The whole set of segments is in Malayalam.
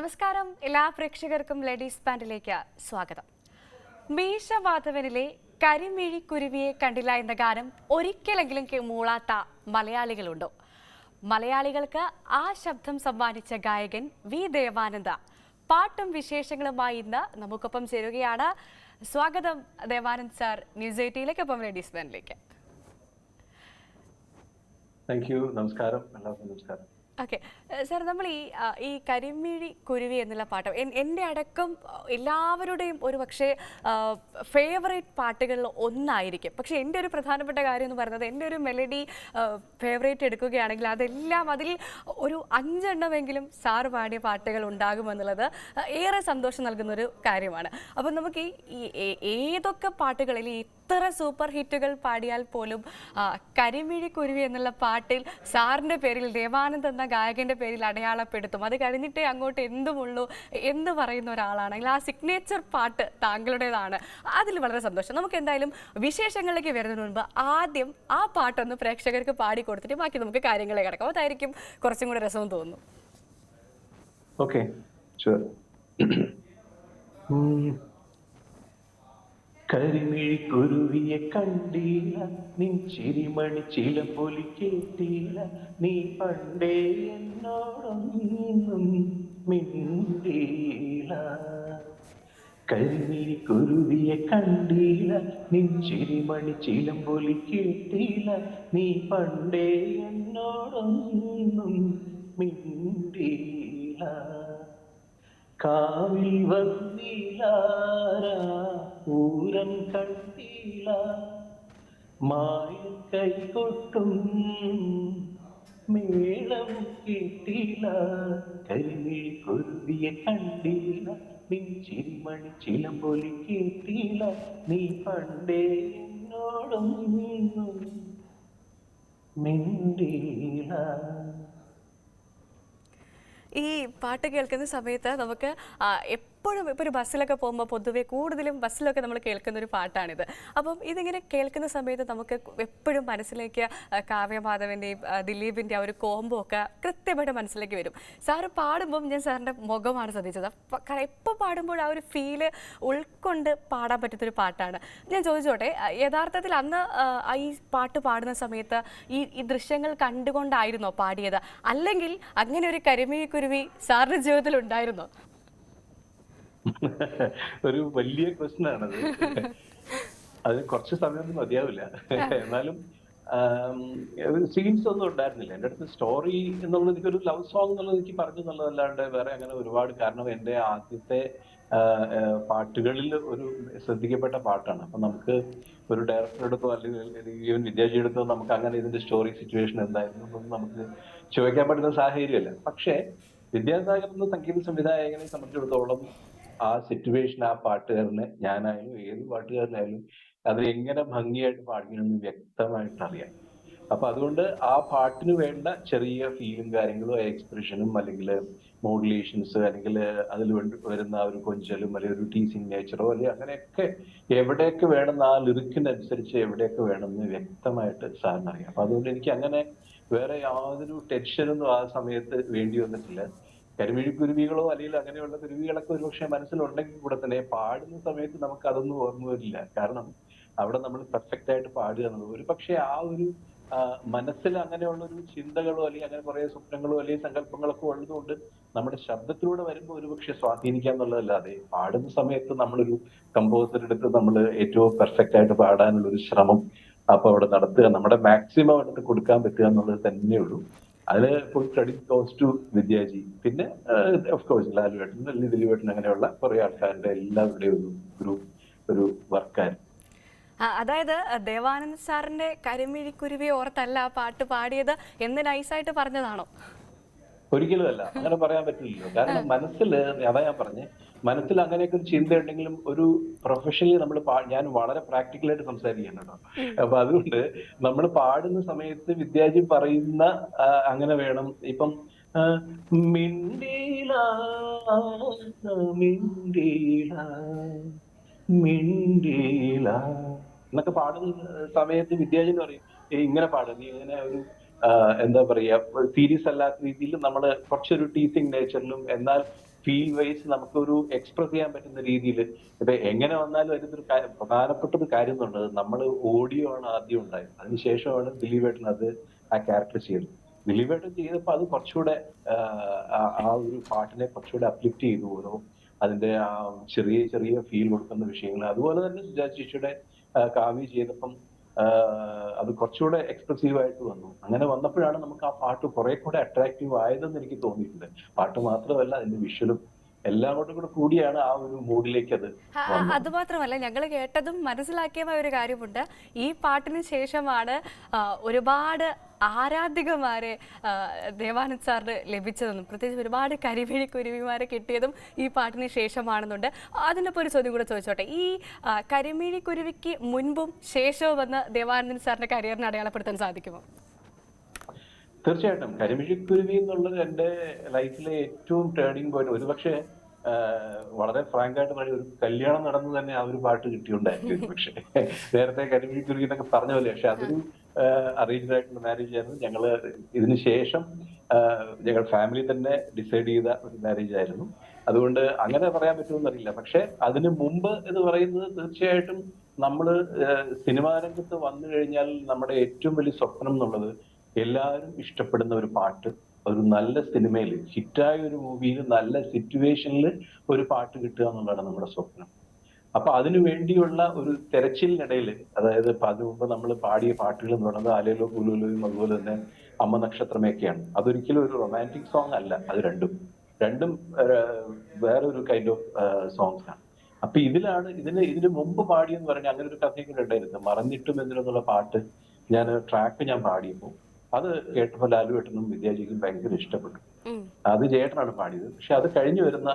നമസ്കാരം എല്ലാ പ്രേക്ഷകർക്കും ലേഡീസ് ബാൻഡിലേക്ക് സ്വാഗതം. മീശമാധവനിലെ കരിമിഴി കുരുവിയെ കണ്ടില്ല എന്ന ഗാനം ഒരിക്കലെങ്കിലും മൂളാത്ത മലയാളികളുണ്ടോ? മലയാളികൾക്ക് ആ ശബ്ദം സമ്മാനിച്ച ഗായകൻ വി ദേവാനന്ദ പാട്ടും വിശേഷങ്ങളുമായി ഇന്ന് നമുക്കൊപ്പം ചേരുകയാണ്. സ്വാഗതം ദേവാനന്ദ് സാർ ന്യൂസ് 18 ലേഡീസ് ബാൻഡിലേക്ക്. നമസ്കാരം. എല്ലാവർക്കും നമസ്കാരം. ഓക്കെ സാർ, നമ്മൾ ഈ കരിമിഴി കുരുവി എന്നുള്ള പാട്ട് എൻ്റെ അടക്കം എല്ലാവരുടെയും ഒരു പക്ഷേ ഫേവറേറ്റ് പാട്ടുകളിൽ ഒന്നായിരിക്കും. പക്ഷേ എൻ്റെ ഒരു പ്രധാനപ്പെട്ട കാര്യം എന്ന് പറയുന്നത്, എൻ്റെ ഒരു മെലഡി ഫേവറേറ്റ് എടുക്കുകയാണെങ്കിൽ അതെല്ലാം അതിൽ ഒരു 5 എണ്ണമെങ്കിലും സാറ് പാടിയ പാട്ടുകൾ ഉണ്ടാകുമെന്നുള്ളത് ഏറെ സന്തോഷം നൽകുന്നൊരു കാര്യമാണ്. അപ്പം നമുക്ക് ഈ ഏതൊക്കെ പാട്ടുകളിൽ ഇത്ര സൂപ്പർ ഹിറ്റുകൾ പാടിയാൽ പോലും കരിമിഴി കുരുവി എന്നുള്ള പാട്ടിൽ സാറിൻ്റെ പേരിൽ, ദേവാനന്ദ് എന്ന ഗായകൻ്റെ പേരിൽ അടയാളപ്പെടുത്തും. അത് കഴിഞ്ഞിട്ടേ അങ്ങോട്ട് എന്തുമുള്ളൂ എന്ന് പറയുന്ന ഒരാളാണെങ്കിൽ ആ സിഗ്നേച്ചർ പാട്ട് താങ്കളുടേതാണ്. അതിൽ വളരെ സന്തോഷം. നമുക്ക് എന്തായാലും വിശേഷങ്ങളിലേക്ക് വരുന്നതിന് മുൻപ് ആദ്യം ആ പാട്ടൊന്ന് പ്രേക്ഷകർക്ക് പാടി കൊടുത്തിട്ട് ബാക്കി നമുക്ക് കാര്യങ്ങളെ കിടക്കാം. അതായിരിക്കും കുറച്ചും കൂടെ രസം തോന്നുന്നു. Okay, sure. കരിമിഴി കുരുവിയെ കണ്ടില്ല, നിൻ ചിരിമണി ചിലമ്പൊലി കേട്ടില്ല, നീ പണ്ടേ എന്നോടൊന്നും മിണ്ടില്ല. കരിമിഴി കുരുവിയെ കണ്ടില്ല, നിൻ ചിരിമണി ചിലമ്പൊലി കേട്ടില്ല, നീ പണ്ടേ എന്നോടൊന്നും മിണ്ടില്ല. കാവിൽ വന്നില്ല, പൂരം കണ്ടില്ല, മായ കൈകൊട്ടും മേളം കിട്ടില്ല. കരിമിഴി കുരുവിയെ കണ്ടില്ല, നിൻ ചിരിമണി ചിലമ്പൊലി കേട്ടില്ല, നീ പണ്ടേ എന്നോടൊന്നും മിണ്ടില്ല. ഈ പാട്ട് കേൾക്കുന്ന സമയത്ത് നമുക്ക് എപ്പോഴും ഇപ്പോൾ ഒരു ബസ്സിലൊക്കെ പോകുമ്പോൾ പൊതുവെ കൂടുതലും ബസ്സിലൊക്കെ നമ്മൾ കേൾക്കുന്നൊരു പാട്ടാണിത്. അപ്പം ഇതിങ്ങനെ കേൾക്കുന്ന സമയത്ത് നമുക്ക് എപ്പോഴും മനസ്സിലേക്ക് കാവ്യമാധവൻ്റെയും ദിലീപിൻ്റെ ആ ഒരു കോംബോ ഒക്കെ കൃത്യമായിട്ട് മനസ്സിലേക്ക് വരും. സാറ് പാടുമ്പം ഞാൻ സാറിൻ്റെ മുഖമാണ് ശ്രദ്ധിച്ചത്. എപ്പോൾ പാടുമ്പോൾ ആ ഒരു ഫീല് ഉൾക്കൊണ്ട് പാടാൻ പറ്റുന്നൊരു പാട്ടാണ്. ഞാൻ ചോദിച്ചോട്ടെ, യഥാർത്ഥത്തിൽ അന്ന് ഈ പാട്ട് പാടുന്ന സമയത്ത് ഈ ദൃശ്യങ്ങൾ കണ്ടുകൊണ്ടായിരുന്നോ പാടിയത്, അല്ലെങ്കിൽ അങ്ങനെ ഒരു കരിമിഴി കുരുവി സാറിന്റെ ജീവിതത്തിൽ ഉണ്ടായിരുന്നോ? ഒരു വലിയ ക്വസ്റ്റ്യൻ ആണത്. അതിന് കുറച്ച് സമയമൊന്നും മതിയാവില്ല. എന്നാലും സീൻസ് ഒന്നും ഉണ്ടായിരുന്നില്ല എൻ്റെ അടുത്ത്. സ്റ്റോറി എന്നുള്ളത് എനിക്കൊരു ലവ് സോങ് എന്നുള്ളത് എനിക്ക് പറഞ്ഞു എന്നുള്ളതല്ലാണ്ട് വേറെ അങ്ങനെ ഒരുപാട്. കാരണം എൻ്റെ ആദ്യത്തെ പാട്ടുകളിൽ ഒരു ശ്രദ്ധിക്കപ്പെട്ട പാട്ടാണ്. അപ്പൊ നമുക്ക് ഒരു ഡയറക്ടറുടെ അടുത്തോ അല്ലെങ്കിൽ ഈവൻ വിദ്യാജിയുടെ അടുത്തോ നമുക്ക് അങ്ങനെ ഇതിന്റെ സ്റ്റോറി സിറ്റുവേഷൻ എന്തായിരുന്നു എന്നൊന്നും നമുക്ക് ചോദിക്കാൻ പറ്റുന്ന സാഹചര്യമല്ല. പക്ഷേ വിദ്യാസാഗർ എന്ന സംഗീത സംവിധായകനെ സംബന്ധിച്ചിടത്തോളം ആ സിറ്റുവേഷൻ, ആ പാട്ടുകാരനെ, ഞാനായാലും ഏത് പാട്ടുകാരനായാലും അത് എങ്ങനെ ഭംഗിയായിട്ട് പാടിക്കണമെന്ന് വ്യക്തമായിട്ട് അറിയാം. അപ്പൊ അതുകൊണ്ട് ആ പാട്ടിന് വേണ്ട ചെറിയ ഫീലും കാര്യങ്ങളും എക്സ്പ്രഷനും അല്ലെങ്കിൽ മോഡുലേഷൻസ് അല്ലെങ്കിൽ അതിൽ വരുന്ന ഒരു കൊഞ്ചലും അല്ലെങ്കിൽ ഒരു ടീസിങ് നേച്ചറോ അല്ലെങ്കിൽ അങ്ങനെയൊക്കെ എവിടെയൊക്കെ വേണമെന്ന് ആ ലിറിക്കിനനുസരിച്ച് എവിടെയൊക്കെ വേണമെന്ന് വ്യക്തമായിട്ട് സാറിന് അറിയാം. അപ്പൊ അതുകൊണ്ട് എനിക്ക് അങ്ങനെ വേറെ യാതൊരു ടെൻഷനൊന്നും ആ സമയത്ത് വേണ്ടി വന്നിട്ടില്ല. കരിമിഴി കുരുവികളോ അല്ലെങ്കിൽ അങ്ങനെയുള്ള കുരുവികളൊക്കെ ഒരുപക്ഷെ മനസ്സിലുണ്ടെങ്കിൽ കൂടെ തന്നെ പാടുന്ന സമയത്ത് നമുക്ക് അതൊന്നും ഓർമ്മ വരില്ല. കാരണം അവിടെ നമ്മൾ പെർഫെക്റ്റ് ആയിട്ട് പാടുക എന്നുള്ളത് ഒരു പക്ഷെ ആ ഒരു മനസ്സിൽ അങ്ങനെയുള്ള ഒരു ചിന്തകളോ അല്ലെങ്കിൽ അങ്ങനെ കുറെ സ്വപ്നങ്ങളോ അല്ലെങ്കിൽ സങ്കല്പങ്ങളൊക്കെ ഉള്ളതുകൊണ്ട് നമ്മുടെ ശബ്ദത്തിലൂടെ വരുമ്പോൾ ഒരുപക്ഷെ സ്വാധീനിക്കാം എന്നുള്ളതല്ലാതെ പാടുന്ന സമയത്ത് നമ്മളൊരു കമ്പോസറുടെ അടുത്ത് നമ്മൾ ഏറ്റവും പെർഫെക്റ്റ് ആയിട്ട് പാടാനുള്ള ഒരു ശ്രമം അപ്പൊ അവിടെ നടത്തുക, നമ്മുടെ മാക്സിമം അടുത്ത് കൊടുക്കാൻ പറ്റുക എന്നുള്ളത് തന്നെയുള്ളൂ. അതിന് full credit goes to Vidyaji. പിന്നെ ഓഫ് കോഴ്സ് ലാലുവേട്ടൻ അല്ലെങ്കിൽ ദിലീപേട്ടൻ അങ്ങനെയുള്ള കുറെ ആൾക്കാരുടെ എല്ലാവരുടെയും ഒരു വർക്കായിരുന്നു. അതായത് ദേവാനന്ദ് സാറിന്റെ കരിമിഴി കുരുവി ഓർത്തല്ല ആ പാട്ട് പാടിയത് എന്ന് നൈസായിട്ട് പറഞ്ഞതാണോ? ഒരിക്കലും അല്ല, അങ്ങനെ പറയാൻ പറ്റില്ലല്ലോ. കാരണം മനസ്സിൽ, അതാ ഞാൻ പറഞ്ഞേ, മനസ്സിൽ അങ്ങനെയൊക്കെ ഒരു ചിന്തയുണ്ടെങ്കിലും ഒരു പ്രൊഫഷണലി നമ്മൾ ഞാൻ വളരെ പ്രാക്ടിക്കലായിട്ട് സംസാരിക്കുകയാണ് കേട്ടോ. അപ്പൊ അതുകൊണ്ട് നമ്മൾ പാടുന്ന സമയത്ത് വിദ്യാജി പറയുന്ന അങ്ങനെ വേണം. ഇപ്പം മിണ്ടീല മിണ്ടീല മിണ്ടീല എന്നൊക്കെ പാടുന്ന സമയത്ത് വിദ്യാജി എന്ന് പറയും, ഇങ്ങനെ പാടും, നീ ഇങ്ങനെ ഒരു എന്താ പറയാ, സീരിയസ് അല്ലാത്ത രീതിയിൽ നമ്മൾ കുറച്ചൊരു ടീസിങ് നേച്ചറിലും എന്നാൽ ഫീൽ വൈസ് നമുക്കൊരു എക്സ്പ്രസ് ചെയ്യാൻ പറ്റുന്ന രീതിയിൽ ഇപ്പൊ എങ്ങനെ വന്നാലും അതിനൊരു പ്രധാനപ്പെട്ട ഒരു കാര്യം എന്നുള്ളത് നമ്മൾ ഓഡിയോ ആണ് ആദ്യം ഉണ്ടായത്, അതിനുശേഷമാണ് ദിലീപേട്ടൻ അത് ആ ക്യാരക്ടർ ചെയ്തത്. ദിലീപേട്ടൻ ചെയ്തപ്പോൾ അത് കുറച്ചുകൂടെ ആ ഒരു പാട്ടിനെ കുറച്ചുകൂടെ അപ്ലിഫ്റ്റ് ചെയ്തു, ഓരോ അതിന്റെ ആ ചെറിയ ചെറിയ ഫീൽ കൊടുക്കുന്ന വിഷയങ്ങൾ. അതുപോലെ തന്നെ സുജാത ചേച്ചിയുടെ കാവ്യ ചെയ്തപ്പം അത് കുറച്ചുകൂടെ എക്സ്പ്രസീവ് ആയിട്ട് വന്നു. അങ്ങനെ വന്നപ്പോഴാണ് നമുക്ക് ആ പാട്ട് കുറെ കൂടെ അട്രാക്റ്റീവ് ആയതെന്ന് എനിക്ക് തോന്നിയിട്ടുണ്ട്. പാട്ട് മാത്രമല്ല, അതിന്റെ വിഷ്വലും എല്ലാം കൊണ്ടും കൂടെ കൂടിയാണ് ആ ഒരു മൂഡിലേക്ക് അത് വന്നത്. അതുമാത്രമല്ല, ഞങ്ങൾ കേട്ടതും മനസ്സിലാക്കിയ ഒരു കാര്യമുണ്ട്. ഈ പാട്ടിന് ശേഷമാണ് ഒരുപാട് ആരാധികമാരെ ദേവാനന്ദ് സാറിന് ലഭിച്ചതെന്നും പ്രത്യേകിച്ച് ഒരുപാട് കരിമിഴി കുരുവിമാരെ കിട്ടിയതും ഈ പാട്ടിന് ശേഷമാണെന്നുണ്ട്. അതിനൊപ്പം ഒരു ചോദ്യം കൂടെ ചോദിച്ചോട്ടെ, ഈ കരിമിഴി കുരുവിക്ക് മുൻപും ശേഷവും വന്ന് ദേവാനന്ദ് സാറിന്റെ കരിയറിനെ അടയാളപ്പെടുത്താൻ സാധിക്കുമോ? തീർച്ചയായിട്ടും കരിമിഴിക്കുരുവി എന്നുള്ളത് എന്റെ ലൈഫിലെ ഏറ്റവും ടേണിംഗ് പോയിന്റ്. ഒരുപക്ഷെ വളരെ ഫ്രാങ്ക് ആയിട്ട് പറയും, ഒരു കല്യാണം നടന്നു തന്നെ ആ ഒരു പാട്ട് കിട്ടിയുണ്ടായിരിക്കും. പക്ഷെ നേരത്തെ കരിമിഴിക്കുരുവി എന്നൊക്കെ പറഞ്ഞ പോലെ, പക്ഷെ അതൊരു അറേഞ്ച്ഡ് ആയിട്ടുള്ള മാരേജ് ആയിരുന്നു. ഞങ്ങള് ഇതിന് ശേഷം ഞങ്ങൾ ഫാമിലി തന്നെ ഡിസൈഡ് ചെയ്ത ഒരു മാരേജ് ആയിരുന്നു. അതുകൊണ്ട് അങ്ങനെ പറയാൻ പറ്റുമെന്നറിയില്ല. പക്ഷെ അതിന് മുമ്പ് എന്ന് പറയുന്നത് തീർച്ചയായിട്ടും നമ്മള് സിനിമാ രംഗത്ത് വന്നു കഴിഞ്ഞാൽ നമ്മുടെ ഏറ്റവും വലിയ സ്വപ്നം എന്നുള്ളത് എല്ലാവരും ഇഷ്ടപ്പെടുന്ന ഒരു പാട്ട്, ഒരു നല്ല സിനിമയിൽ, ഹിറ്റായ ഒരു മൂവിയിൽ, നല്ല സിറ്റുവേഷനിൽ ഒരു പാട്ട് കിട്ടുക എന്നുള്ളതാണ് നമ്മുടെ സ്വപ്നം. അപ്പൊ അതിനു വേണ്ടിയുള്ള ഒരു തെരച്ചിലിനിടയിൽ, അതായത് അതിനു മുമ്പ് നമ്മൾ പാടിയ പാട്ടുകൾ എന്ന് പറയുന്നത് ആലേലോ കുലൂലോയും അതുപോലെ തന്നെ അമ്മ നക്ഷത്രമൊക്കെയാണ്. അതൊരിക്കലും ഒരു റൊമാൻറ്റിക് സോങ് അല്ല. അത് രണ്ടും രണ്ടും വേറൊരു കൈൻഡ് ഓഫ് സോങ്സ് ആണ്. അപ്പൊ ഇതിന് മുമ്പ് പാടിയെന്ന് പറഞ്ഞാൽ അങ്ങനെ ഒരു കഥയൊക്കെ ഉണ്ടായിരുന്നു. മറന്നിട്ടും എന്തിനെന്നുള്ള പാട്ട് ട്രാക്ക് ഞാൻ പാടിയപ്പോൾ അത് കേട്ടപ്പോൾ ലാലുവേട്ടനും വിദ്യാജിക്കും ഭയങ്കര ഇഷ്ടപ്പെട്ടു. അത് ചേട്ടനാണ് പാടിയത്. പക്ഷെ അത് കഴിഞ്ഞു വരുന്ന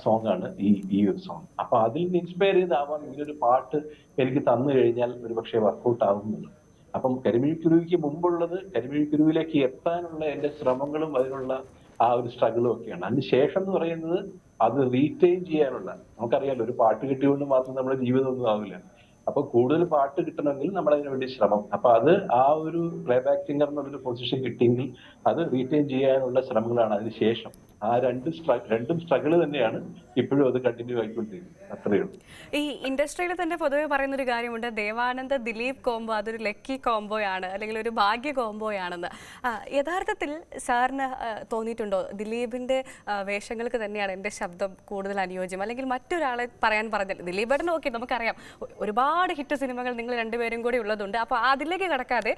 സോങ് ആണ് ഈ ഒരു സോങ്. അപ്പൊ അതിൽ നിന്ന് ഇൻസ്പയർ ചെയ്താവാം ഇങ്ങനൊരു പാട്ട് എനിക്ക് തന്നു കഴിഞ്ഞാൽ ഒരു പക്ഷേ വർക്കൗട്ട് ആവുന്നുള്ളൂ. അപ്പം കരിമിഴിക്കുരുവിക്ക് മുമ്പുള്ളത് കരിമിഴിക്കുരുവിലേക്ക് എത്താനുള്ള എന്റെ ശ്രമങ്ങളും അതിനുള്ള ആ ഒരു സ്ട്രഗിളും ഒക്കെയാണ്. അതിന് ശേഷം എന്ന് പറയുന്നത് അത് റീറ്റെയിൻ ചെയ്യാനുള്ള, നമുക്കറിയാലോ ഒരു പാട്ട് കിട്ടിയോണ്ട് മാത്രം നമ്മുടെ ജീവിതം ഒന്നും ആവില്ല. അപ്പൊ കൂടുതൽ പാട്ട് കിട്ടണമെങ്കിൽ നമ്മൾ അതിനു വേണ്ടി ശ്രമം. അപ്പൊ അത് ആ ഒരു പ്ലേബാക്ക് സിംഗർ എന്നുള്ളൊരു പൊസിഷൻ കിട്ടിയെങ്കിൽ അത് റീറ്റെയിൻ ചെയ്യാനുള്ള ശ്രമങ്ങളാണ് അതിന് ശേഷം. ആ രണ്ടും സ്ട്രഗിൾ തന്നെയാണ് ഇപ്പോഴും അത് കണ്ടിന്യൂ ആയിക്കൊണ്ടിരിക്കുന്നത്. അത്രയേ ഉള്ളൂ. ഈ ഇൻഡസ്ട്രിയിൽ തന്നെ പൊതുവെ പറയുന്ന ഒരു കാര്യമുണ്ട്, ദേവാനന്ദ് ദിലീപ് കോംബോ അതൊരു ലക്കി കോംബോയാണ്, അല്ലെങ്കിൽ ഒരു ഭാഗ്യ കോംബോയാണെന്ന്. യഥാർത്ഥത്തിൽ സാറിന് തോന്നിയിട്ടുണ്ടോ ദിലീപിന്റെ വേഷങ്ങൾക്ക് തന്നെയാണ് എൻ്റെ ശബ്ദം കൂടുതൽ അനുയോജ്യം, അല്ലെങ്കിൽ മറ്റൊരാളെ പറയാൻ പറഞ്ഞാൽ ദിലീപേട്ടൻ ഓക്കെ നമുക്കറിയാം ഒരുപാട് ഹിറ്റ് സിനിമകൾ നിങ്ങൾ രണ്ടുപേരും കൂടി ഉള്ളതുണ്ട്. അപ്പോൾ അതിലേക്ക് കടക്കാതെ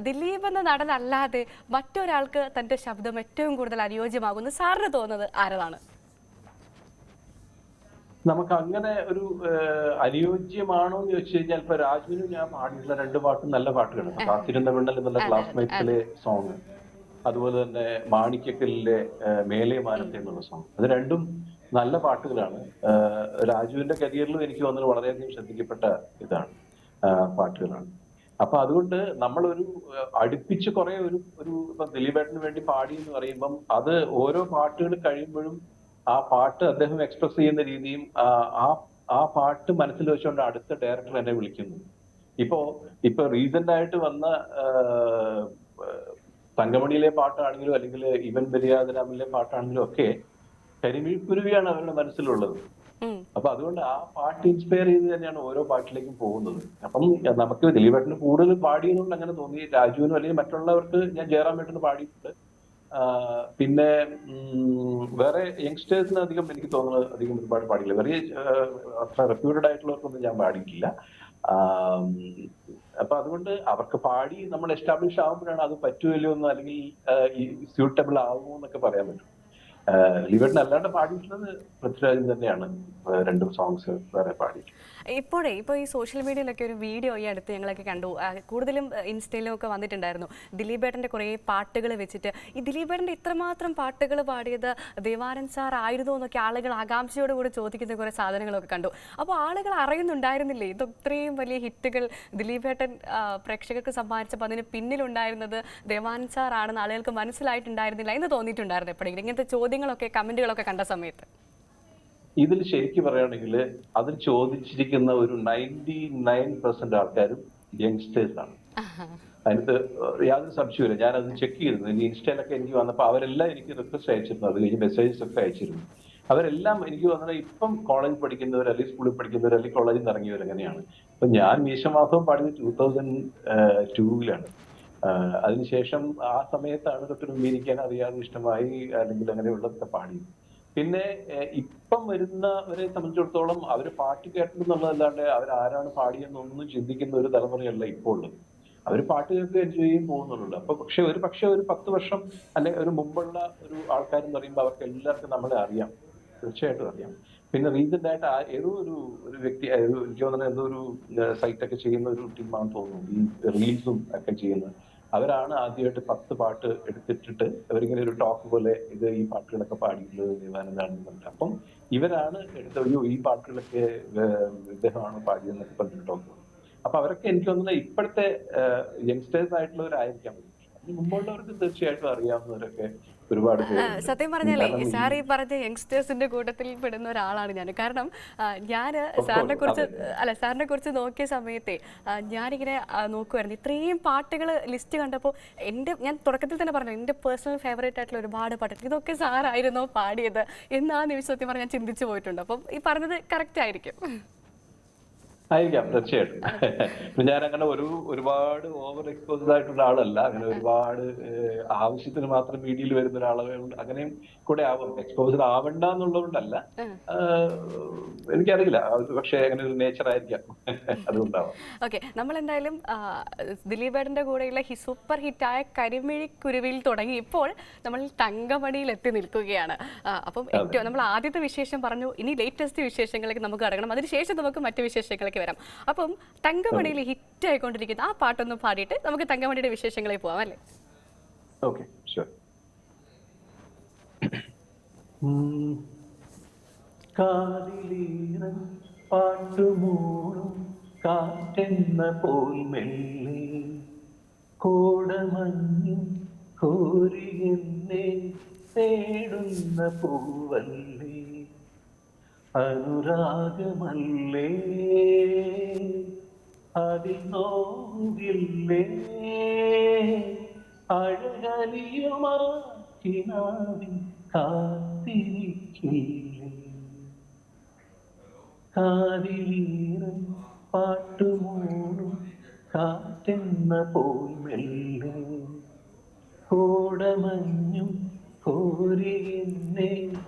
ദിലീപ് എന്ന നടനല്ലാതെ മറ്റൊരാൾക്ക് തൻ്റെ ശബ്ദം ഏറ്റവും കൂടുതൽ അനുയോജ്യമാകുന്നു സാറിന് തോന്നുന്നത് ആരതാണ്? നമുക്ക് അങ്ങനെ ഒരു അനുയോജ്യമാണോ എന്ന് ചോദിച്ചു കഴിഞ്ഞാൽ, ഇപ്പൊ രാജുവിനും ഞാൻ പാടിയിട്ടുള്ള 2 പാട്ടും നല്ല പാട്ടുകളാണ്. കാത്തിരുന്ന വിണ്ണൽ എന്നുള്ള ക്ലാസ്മേറ്റ്സിലെ സോങ്, അതുപോലെ തന്നെ മാണിക്കക്കലിലെ മേലെ മാനത്തെ എന്നുള്ള സോങ്, അത് രണ്ടും നല്ല പാട്ടുകളാണ്. രാജുവിന്റെ കരിയറിലും എനിക്ക് തോന്നുന്നത് വളരെയധികം ശ്രദ്ധിക്കപ്പെട്ട പാട്ടുകളാണ്. അപ്പൊ അതുകൊണ്ട് നമ്മളൊരു അടുപ്പിച്ച് കുറെ ഒരു ഇപ്പൊ ദിലീപേട്ടന് വേണ്ടി പാടി എന്ന് പറയുമ്പം അത് ഓരോ പാട്ടുകൾ കഴിയുമ്പോഴും ആ പാട്ട് അദ്ദേഹം എക്സ്പ്രസ് ചെയ്യുന്ന രീതിയും ആ പാട്ട് മനസ്സിൽ വെച്ചുകൊണ്ട് അടുത്ത ഡയറക്ടർ എന്നെ വിളിക്കുന്നു. ഇപ്പൊ റീസെന്റ് ആയിട്ട് വന്ന തങ്കമണിയിലെ പാട്ടാണെങ്കിലും അല്ലെങ്കിൽ ഇവൻ ബലിയാദരാമിലെ പാട്ടാണെങ്കിലും ഒക്കെ കരിമിഴിക്കുരുവിയാണ് അവരുടെ മനസ്സിലുള്ളത്. അപ്പൊ അതുകൊണ്ട് ആ പാട്ട് ഇൻസ്പയർ ചെയ്ത് തന്നെയാണ് ഓരോ പാട്ടിലേക്കും പോകുന്നത്. അപ്പം നമുക്ക് ദിലീപേട്ടന് കൂടുതൽ പാടിയതുകൊണ്ട് അങ്ങനെ തോന്നി. രാജുവിനും അല്ലെങ്കിൽ മറ്റുള്ളവർക്ക് ഞാൻ ജയറാമേട്ടന് പാടിയിട്ടുണ്ട്. പിന്നെ വേറെ യങ്സ്റ്റേഴ്സിന് അധികം എനിക്ക് തോന്നുന്നത് അധികം ഒരുപാട് പാടിയില്ല. വെറിയ അത്ര റെപ്യൂട്ടഡ് ആയിട്ടുള്ളവർക്കൊന്നും ഞാൻ പാടിയിട്ടില്ല. അപ്പൊ അതുകൊണ്ട് അവർക്ക് പാടി നമ്മൾ എസ്റ്റാബ്ലിഷ് ആകുമ്പോഴാണ് അത് പറ്റുമല്ലോ എന്ന്, അല്ലെങ്കിൽ സ്യൂട്ടബിൾ ആകുമോ എന്നൊക്കെ പറയാൻ പറ്റും. ദിലീപേട്ടൻ അല്ലാണ്ട് പാടിയിട്ടുള്ളത് പൃഥ്വിരാജൻ തന്നെയാണ് 2 സോങ്സ് വേറെ പാടിയിട്ടുള്ളത്. ഇപ്പോൾ ഈ സോഷ്യൽ മീഡിയയിലൊക്കെ ഒരു വീഡിയോ ഈ അടുത്ത് ഞങ്ങളൊക്കെ കണ്ടു, കൂടുതലും ഇൻസ്റ്റയിലും ഒക്കെ വന്നിട്ടുണ്ടായിരുന്നു. ദിലീപേട്ടൻ്റെ കുറേ പാട്ടുകൾ വെച്ചിട്ട് ഈ ദിലീപേട്ടൻ്റെ ഇത്രമാത്രം പാട്ടുകൾ പാടിയത് ദേവാനന്ദ് സാർ ആയിരുന്നു എന്നൊക്കെ ആളുകൾ ആകാംക്ഷയോടുകൂടി ചോദിക്കുന്ന കുറേ സാധനങ്ങളൊക്കെ കണ്ടു. അപ്പോൾ ആളുകൾ അറിയുന്നുണ്ടായിരുന്നില്ലേ ഇത് ഇത്രയും വലിയ ഹിറ്റുകൾ ദിലീപേട്ടൻ പ്രേക്ഷകർക്ക് സമ്മാനിച്ചപ്പോൾ അതിന് പിന്നിലുണ്ടായിരുന്നത് ദേവാനന്ദ് സാർ ആണെന്ന് ആളുകൾക്ക് മനസ്സിലായിട്ടുണ്ടായിരുന്നില്ല എന്ന് തോന്നിയിട്ടുണ്ടായിരുന്നു എപ്പോഴെങ്കിലും ഇങ്ങനത്തെ ചോദ്യങ്ങളൊക്കെ കമൻറ്റുകളൊക്കെ കണ്ട സമയത്ത്? ഇതിൽ ശരിക്കും പറയുകയാണെങ്കിൽ അതിൽ ചോദിച്ചിരിക്കുന്ന ഒരു 99% ആൾക്കാരും യങ്സ്റ്റേഴ്സ് ആണ്. അതിനകത്ത് യാതൊരു സംശയമില്ല. ഞാനത് ചെക്ക് ചെയ്തിരുന്നു. ഇൻസ്റ്റയിലൊക്കെ എനിക്ക് വന്നപ്പോൾ അവരെല്ലാം എനിക്ക് റിക്വസ്റ്റ് അയച്ചിരുന്നു. അത് കഴിഞ്ഞ് മെസ്സേജസ് ഒക്കെ അയച്ചിരുന്നു. അവരെല്ലാം എനിക്ക് തോന്നുന്നത് ഇപ്പം കോളേജ് പഠിക്കുന്നവർ, അല്ലെങ്കിൽ സ്കൂളിൽ പഠിക്കുന്നവർ, അല്ലെങ്കിൽ കോളേജിൽ നിന്ന് ഇറങ്ങിയവർ എങ്ങനെയാണ്. അപ്പൊ ഞാൻ മീശമാധവൻ പാടിയത് 2002-ലാണ്. അതിനുശേഷം ആ സമയത്താണ് തൊട്ട് മീനിക്കാൻ അറിയാതെ ഇഷ്ടമായി, അല്ലെങ്കിൽ അങ്ങനെയുള്ളതൊക്കെ പാടിയത്. പിന്നെ ഇപ്പം വരുന്നവരെ സംബന്ധിച്ചിടത്തോളം അവര് പാട്ട് കേട്ടിട്ടുള്ളതല്ലാണ്ട് അവരാരാണ് പാടിയെന്നൊന്നും ചിന്തിക്കുന്ന ഒരു തലമുറയല്ല ഇപ്പോൾ ഉള്ളത്. അവര് പാട്ട് കേട്ട് എൻജോയ് ചെയ്യും പോകുന്നുള്ളൂ. അപ്പൊ പക്ഷെ ഒരു 10 വർഷം അല്ലെങ്കിൽ ഒരു മുമ്പുള്ള ഒരു ആൾക്കാരെന്ന് പറയുമ്പോൾ അവർക്ക് എല്ലാവർക്കും നമ്മളെ അറിയാം, തീർച്ചയായിട്ടും അറിയാം. പിന്നെ റീസെന്റ് ആയിട്ട് ഏതോ ഒരു വ്യക്തി, എനിക്ക് തോന്നുന്നത് എന്തോ ഒരു സൈറ്റ് ഒക്കെ ചെയ്യുന്ന ഒരു ടീമാണെന്ന് തോന്നുന്നു, ഈ റീൽസും ഒക്കെ ചെയ്യുന്നത്. അവരാണ് ആദ്യമായിട്ട് 10 പാട്ട് എടുത്തിട്ടിട്ട് അവരിങ്ങനെ ഒരു ടോക്ക് പോലെ ഇത് ഈ പാട്ടുകളൊക്കെ പാടിയിട്ടുള്ളത് ദേവാനന്ദാണെന്ന് പറഞ്ഞിട്ട്. അപ്പം ഇവരാണ് എടുത്ത ഈ പാട്ടുകളൊക്കെ ഇദ്ദേഹമാണ് പാടിയെന്നൊക്കെ പറഞ്ഞിട്ട് ടോക്ക്. അപ്പൊ അവരൊക്കെ എനിക്ക് തോന്നുന്നത് ഇപ്പോഴത്തെ യങ്സ്റ്റേഴ്സ് ആയിട്ടുള്ളവരായിരിക്കാം. അതിന് മുമ്പുള്ളവർക്ക് തീർച്ചയായിട്ടും അറിയാവുന്നവരൊക്കെ ഒരുപാട് പേരുണ്ട്. സത്യം പറഞ്ഞാലേ കാരണം സാർ ഈ പറഞ്ഞ യങ്സ്റ്റേഴ്സിന്റെ കൂട്ടത്തിൽ പെടുന്ന ഒരാളാണ് ഞാൻ. കാരണം ഞാൻ of സാറിനെ course, കുറിച്ച് അതെ. സാറിനെ കുറിച്ച് നോക്കിയ സമയത്തെ ഞാനിങ്ങനെ നോക്കുമായിരുന്നു, ഇത്രയും പാട്ടുകൾ ലിസ്റ്റ് കണ്ടപ്പോൾ ഞാൻ തുടക്കത്തിൽ തന്നെ പറഞ്ഞു എൻ്റെ പേഴ്സണൽ ഫേവറേറ്റ് ആയിട്ടുള്ള ഒരുപാട് പാട്ടുകൾ ഇതൊക്കെ സാറായിരുന്നോ പാടിയത് എന്ന് ആ നിമിഷത്തിൽ പറഞ്ഞ് ഞാൻ ചിന്തിച്ചു പോയിട്ടുണ്ട്. അപ്പം ഈ പറഞ്ഞത് കറക്റ്റ് ആയിരിക്കും. ആയിരിക്കാം, തീർച്ചയായിട്ടും. ഞാൻ അങ്ങനെ ഒരുപാട് ഓവർ എക്സ്പോസ്ഡ് ആയിട്ടുള്ള ആളല്ല. അങ്ങനെ ഒരുപാട് ആവശ്യത്തിന് മാത്രം മീഡിയയിൽ വരുന്ന ഒരാളെ അങ്ങനെയും കൂടെ ആവും. എക്സ്പോസ്ഡ് ആവണ്ട എന്നുള്ളതുകൊണ്ടല്ല, എനിക്കറിയില്ല. പക്ഷെ അങ്ങനെ ഒരു നേച്ചർ ആയിരിക്കാം, അതുകൊണ്ടാവാം. ഓക്കെ, നമ്മൾ എന്തായാലും ദിലീപേട്ടൻ്റെ കൂടെയുള്ള സൂപ്പർ ഹിറ്റായ കരിമിഴി കുരുവിയിൽ തുടങ്ങി ഇപ്പോൾ നമ്മൾ തങ്കമണിയിൽ എത്തി നിൽക്കുകയാണ്. അപ്പം ഏറ്റവും നമ്മൾ ആദ്യത്തെ വിശേഷം പറഞ്ഞു, ഇനി ലേറ്റസ്റ്റ് വിശേഷങ്ങളിലേക്ക് നമുക്ക് കടക്കണം, അതിനുശേഷം നമുക്ക് മറ്റു വിശേഷങ്ങളിലേക്ക് വരാം. അപ്പം തങ്കമണിയിൽ ഹിറ്റ് ആയിക്കൊണ്ടിരിക്കുന്ന ആ പാട്ടൊന്നും പാടിയിട്ട് നമുക്ക് തങ്കമണിയുടെ വിശേഷങ്ങളിലേക്ക് പോവാം അല്ലേ? Okay, sure. കാതിലീനം പാട്ടുമൂടും കാറ്റെന്ന പോൽ മെല്ലെ കോടമഞ്ഞും കോരി എന്നെ തേടുന്ന പൂവല്ലേ അനുരാഗമല്ലേ അതിൽ നോവില്ലേ അഴകലിയുമാക്കിനാവിൻ കാത്തിരിക്കില്ലേ കാതിലീനം പാട്ടുമൂടും കാറ്റെന്ന പോൽ മെല്ലെ കോടമഞ്ഞും കോരി എന്നെ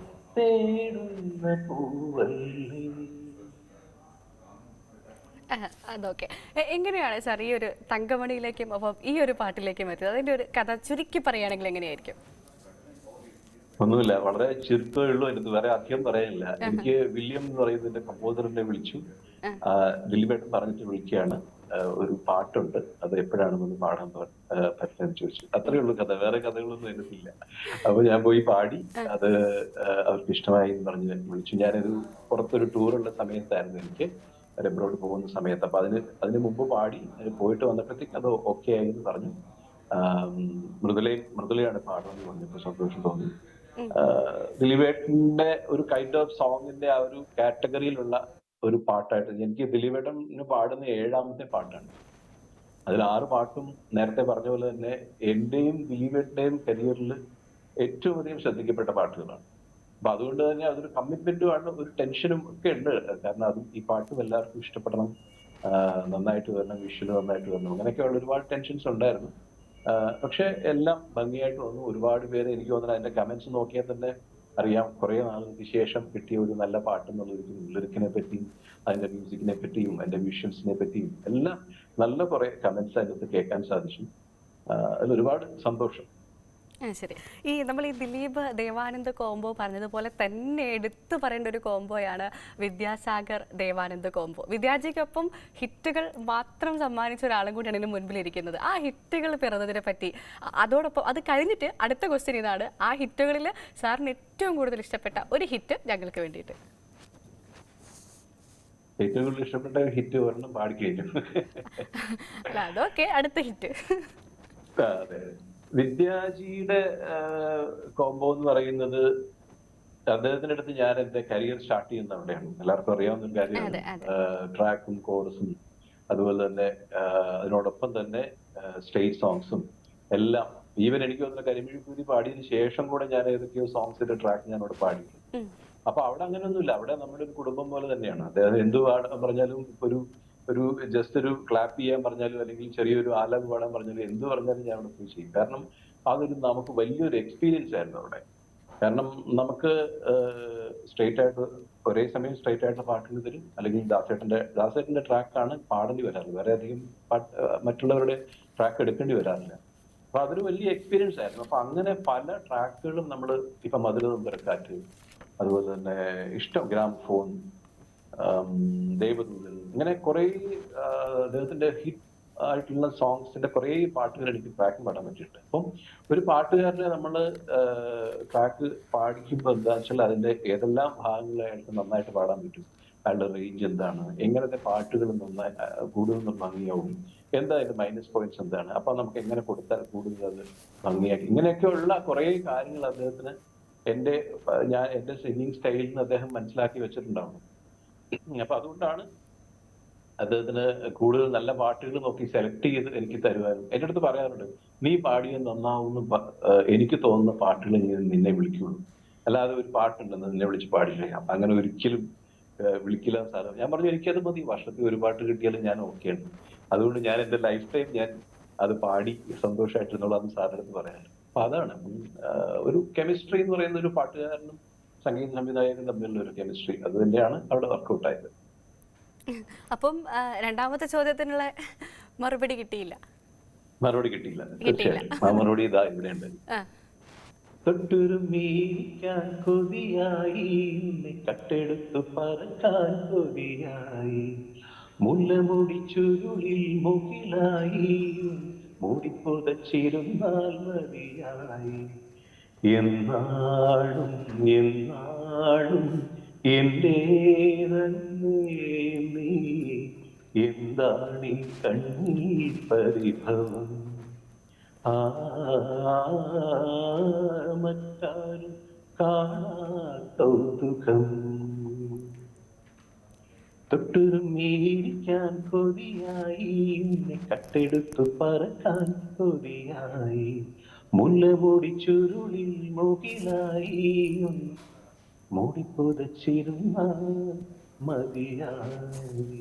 തേടുന്ന പൂവല്ലേ. അതൊക്കെ എങ്ങനെയാണ് സാർ ഈ ഒരു തങ്കമണിയിലേക്കും അപ്പം ഈ ഒരു പാട്ടിലേക്കും എത്തിയത്? അതിന്റെ ഒരു കഥ ചുരുക്കി പറയുകയാണെങ്കിൽ എങ്ങനെയായിരിക്കും? ഒന്നുമില്ല, വളരെ ചുരുക്കമേ ഉള്ളൂ. എനിക്ക് വേറെ അധികം പറയാനില്ല. എനിക്ക് വില്യം എന്ന് പറയുന്നതിന്റെ കമ്പോസറിനെ വിളിച്ചു, ദിലീപേട്ടൻ പറഞ്ഞിട്ട് വിളിക്കുകയാണ്, ഒരു പാട്ടുണ്ട്, അത് എപ്പോഴാണെന്ന് പാടാൻ പറ്റുമെന്ന് ചോദിച്ചു. അത്രേ ഉള്ളൂ കഥ, വേറെ കഥകളൊന്നും എനിക്കില്ല. അപ്പൊ ഞാൻ പോയി പാടി, അത് അവർക്ക് ഇഷ്ടമായി എന്ന് പറഞ്ഞ് വിളിച്ചു. ഞാനൊരു പുറത്തൊരു ടൂറുള്ള സമയത്തായിരുന്നു, എനിക്ക് എബ്രോഡ് പോകുന്ന സമയത്ത്. അപ്പൊ അതിന് മുമ്പ് പാടി പോയിട്ട് വന്നപ്പോഴത്തേക്ക് അത് ഓക്കെ ആയി എന്ന് പറഞ്ഞു. മൃദുലയാണ് പാടുമെന്ന് പറഞ്ഞപ്പോ സന്തോഷം തോന്നി. ദിലീപേട്ടന്റെ ഒരു കൈൻഡ് ഓഫ് സോങ്ങിന്റെ ആ ഒരു കാറ്റഗറിയിലുള്ള ഒരു പാട്ടായിട്ട് എനിക്ക് ദിലീപേട്ടന് പാടുന്ന 7ാമത്തെ പാട്ടാണ്. അതിൽ 6 പാട്ടും നേരത്തെ പറഞ്ഞ പോലെ തന്നെ എന്റെയും ദിലീപേട്ടന്റെയും കരിയറിൽ ഏറ്റവും അധികം ശ്രദ്ധിക്കപ്പെട്ട പാട്ടുകളാണ്. അപ്പൊ അതുകൊണ്ട് തന്നെ അതൊരു കമ്മിറ്റ്മെന്റുമാണ്, ഒരു ടെൻഷനും ഒക്കെ ഉണ്ട്. കാരണം അതും ഈ പാട്ടും എല്ലാവർക്കും ഇഷ്ടപ്പെടണം, നന്നായിട്ട് വരണം, വിഷ്വൽ നന്നായിട്ട് വരണം, അങ്ങനെയൊക്കെയുള്ള ഒരുപാട് ടെൻഷൻസ് ഉണ്ടായിരുന്നു. പക്ഷെ എല്ലാം ഭംഗിയായിട്ട് വന്നു. ഒരുപാട് പേര്, എനിക്ക് തോന്നുന്നത് അതിന്റെ കമന്റ്സ് നോക്കിയാൽ തന്നെ അറിയാം, കുറെ നാളുകൾക്ക് ശേഷം കിട്ടിയ ഒരു നല്ല പാട്ടെന്നുള്ള ലിറിക്കിനെ പറ്റിയും അതിന്റെ മ്യൂസിക്കിനെ പറ്റിയും അതിന്റെ വിഷ്വൽസിനെ പറ്റിയും എല്ലാം നല്ല കുറെ കമന്റ്സ് അതിനകത്ത് കേൾക്കാൻ സാധിച്ചു. അതിൽ ഒരുപാട് സന്തോഷം. ശരി, ഈ നമ്മൾ ഈ ദിലീപ് ദേവാനന്ദ് കോംബോ പറഞ്ഞതുപോലെ തന്നെ എടുത്തു പറയേണ്ട ഒരു കോംബോയാണ് വിദ്യാസാഗർ ദേവാനന്ദ് കോംബോ. വിദ്യാജിക്കൊപ്പം ഹിറ്റുകൾ മാത്രം സമ്മാനിച്ച ഒരാളും കൂടിയാണ് ഇതിന് മുൻപിലിരിക്കുന്നത്. ആ ഹിറ്റുകൾ പിറന്നതിനെ പറ്റി, അതോടൊപ്പം അത് കഴിഞ്ഞിട്ട് അടുത്ത ക്വസ്റ്റ്യൻ ഇതാണ്, ആ ഹിറ്റുകളിൽ സാറിന് ഏറ്റവും കൂടുതൽ ഇഷ്ടപ്പെട്ട ഒരു ഹിറ്റ് ഞങ്ങൾക്ക് വേണ്ടിയിട്ട്. ഏറ്റവും കൂടുതൽ ഇഷ്ടപ്പെട്ട ഹിറ്റ് ഒരെണ്ണം പാടിക്കഴിഞ്ഞു. അതൊക്കെ അടുത്ത ഹിറ്റ്. അതെ, വിദ്യാജിയുടെ കോംബോ എന്ന് പറയുന്നത്, അദ്ദേഹത്തിന്റെ അടുത്ത് ഞാൻ എന്റെ കരിയർ സ്റ്റാർട്ട് ചെയ്യുന്ന അവിടെയാണ്. എല്ലാവർക്കും അറിയാവുന്ന ഒരു കാര്യമാണ്. ട്രാക്കും കോറസും അതുപോലെ തന്നെ അതിനോടൊപ്പം തന്നെ സ്റ്റേജ് സോങ്സും എല്ലാം. ഈവൻ എനിക്ക് തോന്നുന്ന കരിമിഴി കൂടി പാടിയതിനു ശേഷം കൂടെ ഞാൻ ഏതൊക്കെയോ സോങ്സിന്റെ ട്രാക്ക് ഞാൻ അവിടെ പാടിയിട്ടുണ്ട്. അപ്പൊ അവിടെ അങ്ങനെയൊന്നുമില്ല. അവിടെ നമ്മുടെ ഒരു കുടുംബം പോലെ തന്നെയാണ്. അദ്ദേഹം എന്ത് പാടാൻ പറഞ്ഞാലും ഒരു ഒരു ജസ്റ്റ് ഒരു ക്ലാപ്പ് ചെയ്യാൻ പറഞ്ഞാലും അല്ലെങ്കിൽ ചെറിയൊരു ആലാപന പാടാൻ പറഞ്ഞാലും എന്ത് പറഞ്ഞാലും ഞാൻ അവിടെ പോയി ചെയ്യും. കാരണം അതൊരു നമുക്ക് വലിയൊരു എക്സ്പീരിയൻസ് ആയിരുന്നു അവിടെ. കാരണം നമുക്ക് സ്ട്രെയിറ്റ് ആയിട്ട് ഒരേ സമയം സ്ട്രെയിറ്റ് ആയിട്ട് പാട്ടുകൾ തരും. അല്ലെങ്കിൽ ദാസേട്ടന്റെ ട്രാക്കാണ് പാടേണ്ടി വരാറ്. വേറെ അധികം മറ്റുള്ളവരുടെ ട്രാക്ക് എടുക്കേണ്ടി വരാറില്ല. അപ്പൊ അതൊരു വലിയ എക്സ്പീരിയൻസ് ആയിരുന്നു. അപ്പൊ അങ്ങനെ പല ട്രാക്കുകളും നമ്മൾ ഇപ്പൊ മധുരനൊമ്പരക്കാറ്റ്, അതുപോലെ തന്നെ ഇഷ്ടം ഗ്രാമഫോൺ, ദേവദൂതൻ, ഇങ്ങനെ കുറെ അദ്ദേഹത്തിന്റെ ഹിറ്റ് ആയിട്ടുള്ള സോങ്സിന്റെ കുറെ പാട്ടുകൾ എനിക്ക് ട്രാക്ക് പാടാൻ പറ്റിയിട്ടുണ്ട്. അപ്പം ഒരു പാട്ടുകാരനെ നമ്മൾ ട്രാക്ക് പാടിക്കുമ്പോൾ എന്താ വെച്ചാൽ അതിന്റെ ഏതെല്ലാം ഭാഗങ്ങളായിട്ട് നന്നായിട്ട് പാടാൻ പറ്റും, അയാളുടെ റേഞ്ച് എന്താണ്, എങ്ങനത്തെ പാട്ടുകൾ നന്നായി കൂടുതൽ ഭംഗിയാവും, എന്താ അതിന്റെ മൈനസ് പോയിന്റ്സ് എന്താണ്, അപ്പൊ നമുക്ക് എങ്ങനെ കൊടുത്താൽ കൂടുതൽ അത് ഭംഗിയാക്കി, ഇങ്ങനെയൊക്കെയുള്ള കുറെ കാര്യങ്ങൾ അദ്ദേഹത്തിന് എന്റെ സിംഗിങ് സ്റ്റൈലിൽ നിന്ന് അദ്ദേഹം മനസ്സിലാക്കി വെച്ചിട്ടുണ്ടാവും. അപ്പൊ അതുകൊണ്ടാണ് അദ്ദേഹത്തിന് കൂടുതൽ നല്ല പാട്ടുകൾ നോക്കി സെലക്ട് ചെയ്ത് എനിക്ക് തരുവാനും എന്റെ അടുത്ത് പറയാറുണ്ട്, നീ പാടിയത് നന്നാവുന്ന എനിക്ക് തോന്നുന്ന പാട്ടുകൾ ഞാൻ നിന്നെ വിളിക്കുള്ളൂ, അല്ലാതെ ഒരു പാട്ടുണ്ടെന്ന് നിന്നെ വിളിച്ച് പാടില്ല, അപ്പൊ അങ്ങനെ ഒരിക്കലും വിളിക്കില്ല സാറ്. ഞാൻ പറഞ്ഞു എനിക്കത് മതി, വർഷത്തിൽ ഒരു പാട്ട് കിട്ടിയാലും ഞാൻ ഓക്കെയാണ്, അതുകൊണ്ട് ഞാൻ എന്റെ ലൈഫ് ടൈം ഞാൻ അത് പാടി സന്തോഷമായിട്ടിരുന്നുള്ളതെന്ന് സാറിന്റെ അടുത്ത് പറയാറ്. അപ്പൊ അതാണ് ഒരു കെമിസ്ട്രി എന്ന് പറയുന്ന ഒരു പാട്ടുകാരനും സംഗീത സംവിധായകനും തമ്മിലുള്ള ഒരു കെമിസ്ട്രി, അത് തന്നെയാണ് അവിടെ വർക്കൗട്ട് ആയത്. അപ്പം രണ്ടാമത്തെ ചോദ്യത്തിനുള്ള മറുപടി കിട്ടിയില്ല. മറുപടി കിട്ടിയില്ല, തീർച്ചയായിട്ടും ആ മറുപടി ഇതാ ഇവിടെയുണ്ട്. തൊട്ടുരുമ്മിക്കാൻ കൊതിയായി, കട്ടെടുത്തു പറക്കാൻ കൊതിയായി, മുല്ലമുടി ചുരുളിൽ മുകിലായി, മൂടിപ്പുതച്ചിരുന്നാൽ മതിയായി, എന്നാളും എന്നാളും എന്റേതന്നേ നീ, എന്താണീ കണ്ണീർ പരിഭവം, മറ്റാരും കാണാത്തൗതുകം, തൊട്ടുരുമ്മിയിരിക്കാൻ കൊതിയായി, കട്ടെടുത്തു പറക്കാൻ കൊതിയായി, മുല്ലമുടി ചുരുളിൽ മുകിലായി, മൂടിപ്പുതച്ചിരുന്നാൽ മതിയായി.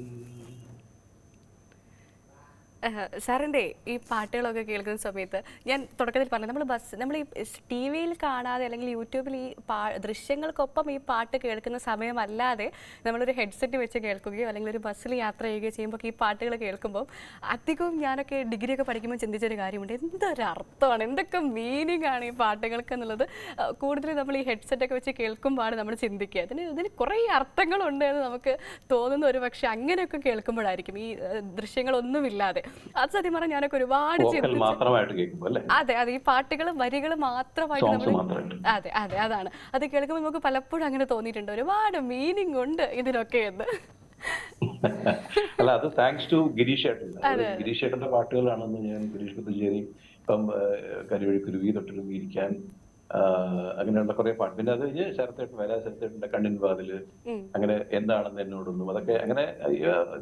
സാറിൻ്റെ ഈ പാട്ടുകളൊക്കെ കേൾക്കുന്ന സമയത്ത് ഞാൻ തുടക്കത്തിൽ പറഞ്ഞു, നമ്മൾ ഈ ടി വിയിൽ കാണാതെ അല്ലെങ്കിൽ യൂട്യൂബിൽ ഈ ദൃശ്യങ്ങൾക്കൊപ്പം ഈ പാട്ട് കേൾക്കുന്ന സമയമല്ലാതെ നമ്മളൊരു ഹെഡ്സെറ്റ് വെച്ച് കേൾക്കുകയോ അല്ലെങ്കിൽ ഒരു ബസ്സിൽ യാത്ര ചെയ്യുകയോ ചെയ്യുമ്പോൾ ഈ പാട്ടുകൾ കേൾക്കുമ്പോൾ അധികവും ഞാനൊക്കെ ഡിഗ്രിയൊക്കെ പഠിക്കുമ്പോൾ ചിന്തിച്ചൊരു കാര്യമുണ്ട്, എന്തൊരു അർത്ഥമാണ്, എന്തൊക്കെ മീനിങ് ആണ് ഈ പാട്ടുകൾക്ക് എന്നുള്ളത് കൂടുതൽ നമ്മൾ ഈ ഹെഡ്സെറ്റൊക്കെ വെച്ച് കേൾക്കുമ്പോഴാണ് നമ്മൾ ചിന്തിക്കുക. ഇതിന് കുറേ അർത്ഥങ്ങളുണ്ട് എന്ന് നമുക്ക് തോന്നുന്ന ഒരു പക്ഷേ അങ്ങനെയൊക്കെ കേൾക്കുമ്പോഴായിരിക്കും ഈ ദൃശ്യങ്ങളൊന്നുമില്ലാതെ. അത് സത്യം പറഞ്ഞാൽ ഞാനൊക്കെ ഒരുപാട് അതെ അതെ ഈ പാട്ടുകൾ വരികൾ മാത്രമായിട്ട് നമ്മൾ അതെ അതെ അതാണ് അത് കേൾക്കുമ്പോൾ നമുക്ക് പലപ്പോഴും അങ്ങനെ തോന്നിയിട്ടുണ്ട്, ഒരുപാട് മീനിങ് ഉണ്ട് ഇതിനൊക്കെ എന്ന്. അല്ല, അത് താങ്ക്സ് ടു ഗിരീഷ് ഏട്ടന്റെ പാട്ടുകളാണെന്ന് ഞാൻ ഗിരീഷ് പുത്തഞ്ചേരി ഇപ്പം കരിവഴിക്കുരുവി, തൊട്ടുരുമ്മിയിരിക്കാൻ, അങ്ങനെയുള്ള കുറെ പാട്ട്, പിന്നെ അത് കഴിഞ്ഞ് ശരത്തേട്ടന്റെ കണ്ണിൻ വാതില്, അങ്ങനെ എന്താണെന്ന് എന്നോടൊന്നും, അതൊക്കെ അങ്ങനെ